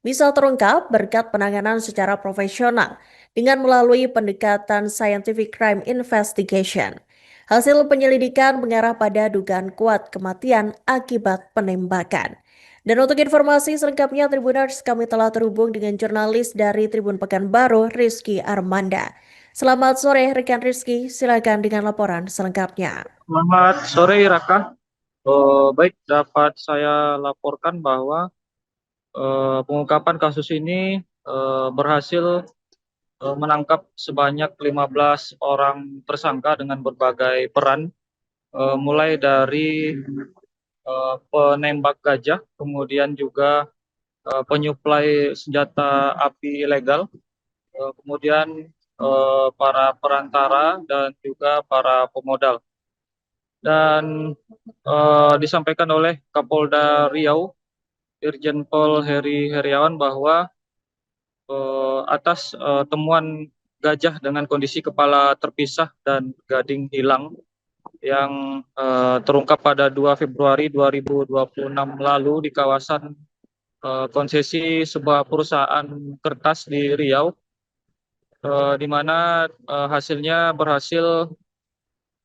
bisa terungkap berkat penanganan secara profesional dengan melalui pendekatan Scientific Crime Investigation. Hasil penyelidikan mengarah pada dugaan kuat kematian akibat penembakan. Dan untuk informasi selengkapnya Tribuners, kami telah terhubung dengan jurnalis dari Tribun Pekanbaru, Rizky Armanda. Selamat sore rekan Rizky, silakan dengan laporan selengkapnya. Selamat sore Raka. Baik, dapat saya laporkan bahwa pengungkapan kasus ini berhasil menangkap sebanyak 15 orang tersangka dengan berbagai peran, mulai dari penembak gajah, kemudian juga penyuplai senjata api ilegal, kemudian para perantara dan juga para pemodal. Dan disampaikan oleh Kapolda Riau, Irjen Pol Heri Heriawan bahwa atas temuan gajah dengan kondisi kepala terpisah dan gading hilang yang terungkap pada 2 Februari 2026 lalu di kawasan konsesi sebuah perusahaan kertas di Riau, di mana hasilnya berhasil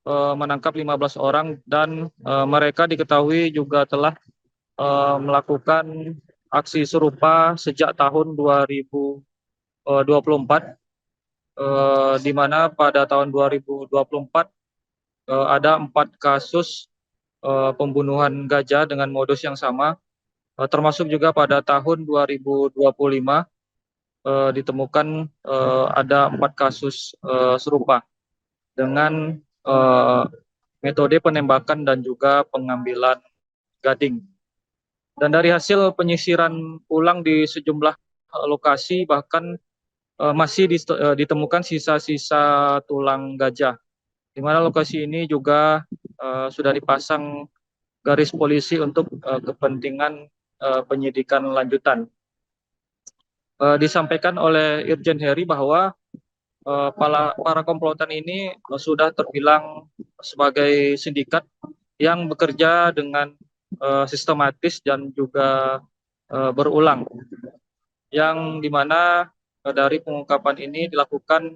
menangkap 15 orang dan mereka diketahui juga telah melakukan aksi serupa sejak tahun 2024, di mana pada tahun 2024 ada 4 kasus pembunuhan gajah dengan modus yang sama, termasuk juga pada tahun 2025 ditemukan ada 4 kasus serupa dengan metode penembakan dan juga pengambilan gading. Dan dari hasil penyisiran ulang di sejumlah lokasi bahkan masih ditemukan sisa-sisa tulang gajah, di mana lokasi ini juga sudah dipasang garis polisi untuk kepentingan penyidikan lanjutan. Disampaikan oleh Irjen Heri bahwa para komplotan ini sudah terbilang sebagai sindikat yang bekerja dengan sistematis dan juga berulang, yang dimana dari pengungkapan ini dilakukan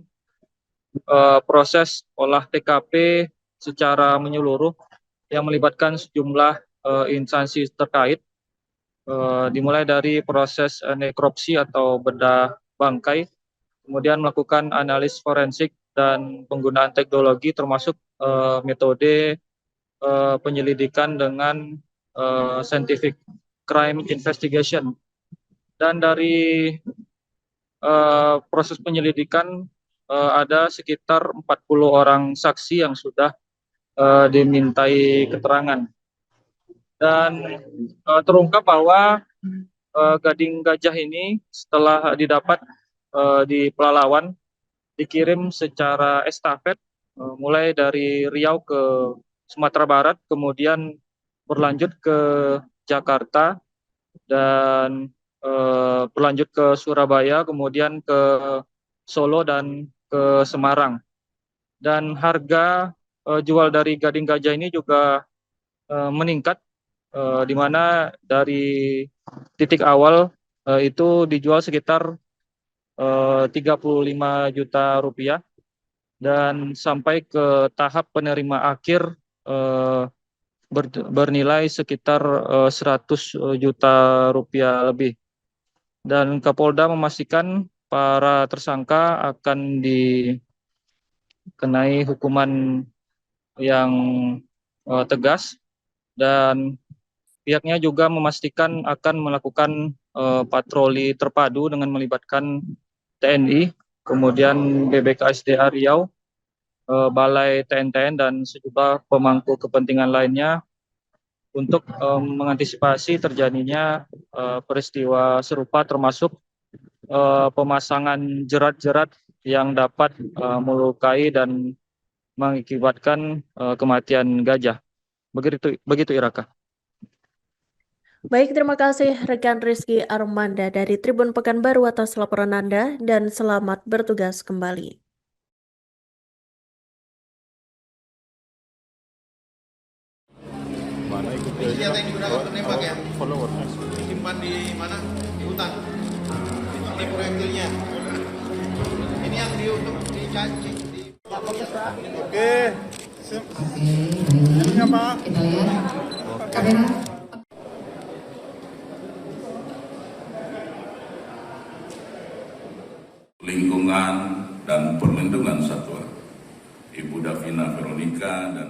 proses olah TKP secara menyeluruh yang melibatkan sejumlah instansi terkait, dimulai dari proses nekropsi atau bedah bangkai, kemudian melakukan analis forensik dan penggunaan teknologi termasuk metode penyelidikan dengan scientific crime investigation. Dan dari proses penyelidikan ada sekitar 40 orang saksi yang sudah dimintai keterangan. Dan terungkap bahwa gading gajah ini setelah didapat di Pelalawan dikirim secara estafet, mulai dari Riau ke Sumatera Barat, kemudian berlanjut ke Jakarta dan berlanjut ke Surabaya, kemudian ke Solo dan ke Semarang. Dan harga jual dari gading gajah ini juga meningkat, di mana dari titik awal itu dijual sekitar 35 juta rupiah dan sampai ke tahap penerima akhir bernilai sekitar 100 juta rupiah lebih. Dan Kapolda memastikan para tersangka akan dikenai hukuman yang tegas, dan pihaknya juga memastikan akan melakukan patroli terpadu dengan melibatkan TNI, kemudian BBKSDA Riau, Balai TNTN dan sejumlah pemangku kepentingan lainnya untuk mengantisipasi terjadinya peristiwa serupa, termasuk pemasangan jerat-jerat yang dapat melukai dan mengakibatkan kematian gajah. Begitu Iraka. Baik, terima kasih rekan Rizky Armanda dari Tribun Pekanbaru atas laporan Anda dan selamat bertugas kembali. Senjata yang digunakan penembak ya? Disimpan di mana? Di hutan. Ini proyektilnya. Ini yang untuk dicacing. Oke. Oke, baik. Kita lihat kamera. Lingkungan dan perlindungan satwa, Ibu Davina Veronica dan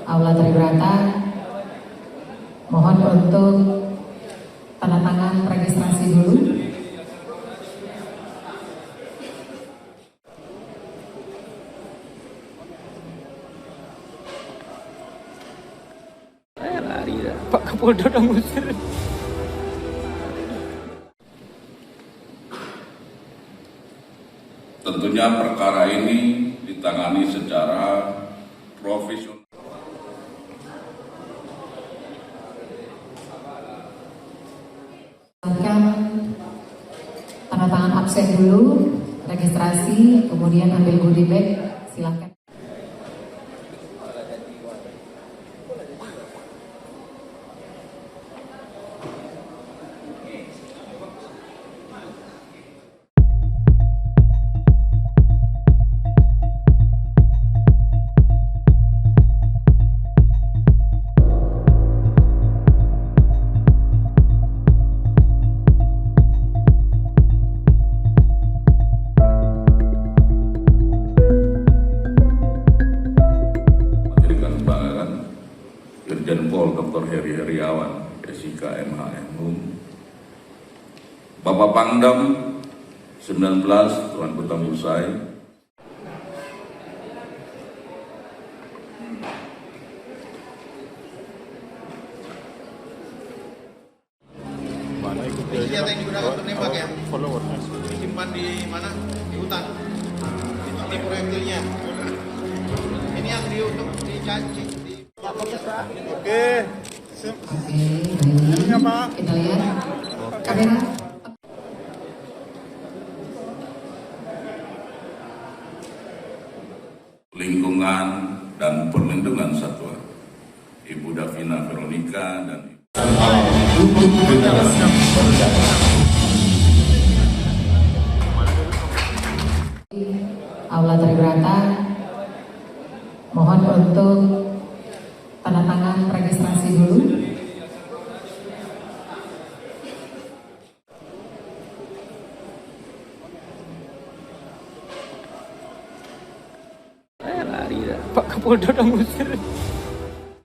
Aula Tribrata, mohon untuk tanda tangan registrasi dulu. Pak Kapolda udah ngusir. tentunya perkara ini ditangani secara profesional. Silakan tanda tangan absen dulu, registrasi, kemudian ambil goodie bag. Silakan. Irjen Pol Dr. Heri Heriawan, SIK MHM, Bapak Pangdam 19 Tuan Kota Musai, Ini senjata yang digunakan untuk nembak ya. Disimpan di mana? Di hutan. Ini proyektilnya. Ini yang untuk dicacing. Oke. Oke, baik. Kita lihat kamera. Lingkungan dan perlindungan satwa, Ibu Davina Veronica dan Aula Tribrata, mohon untuk tanda tangan registrasi dulu. Pak Kapolda udah ngusir.